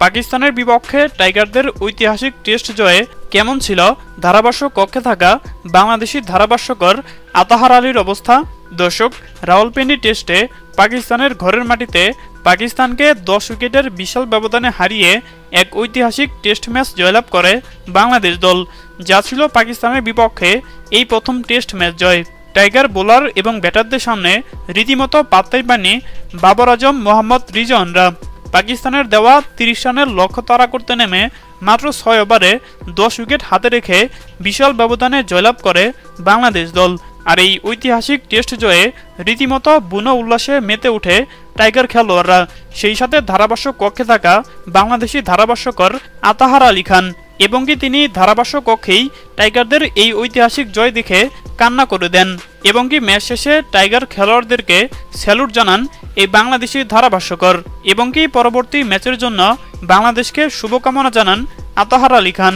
পাকিস্তানের বিপক্ষে টাইগারদের ঐতিহাসিক টেস্ট জয়ে কেমন ছিল ধারাভাষ্য কক্ষে থাকা বাংলাদেশি ধারাভাষ্যকার আতাহার আলীর অবস্থা? দর্শক, রাওয়ালপিন্ডি টেস্টে পাকিস্তানের ঘরের মাটিতে পাকিস্তানকে 10 উইকেটের বিশাল ব্যবধানে হারিয়ে এক ঐতিহাসিক টেস্ট ম্যাচ জয়লাভ করে বাংলাদেশ দল, যা ছিল পাকিস্তানের বিপক্ষে এই প্রথম টেস্ট ম্যাচ জয়। টাইগার বোলার এবং ব্যাটারদের সামনে রীতিমতো পাত্তাই পাননি বাবর আজম, মোহাম্মদ রিজওয়ানরা। পাকিস্তানের দেওয়া 30 রানের লক্ষ্য তাড়া করতে নেমে মাত্র 6 ওভারে 10 উইকেট হাতে রেখে বিশাল ব্যবধানে জয়লাভ করে বাংলাদেশ দল। আর এই ঐতিহাসিক টেস্ট জয়ে রীতিমতো বুনো উল্লাসে মেতে উঠে টাইগার খেলোয়াড়রা, সেই সাথে ধারাভাষ্য কক্ষে থাকা বাংলাদেশি ধারাভাষ্যকার আতাহার আলী খান, এবং কি তিনি ধারাভাষ্য কক্ষেই টাইগারদের এই ঐতিহাসিক জয় দেখে কান্না করে দেন, এবং কি ম্যাচ শেষে টাইগার খেলোয়াড়দেরকে স্যালুট জানান এই বাংলাদেশি ধারাভাষ্যকার, এবং কি পরবর্তী ম্যাচের জন্য বাংলাদেশকে শুভকামনা জানান আতাহার আলী খান।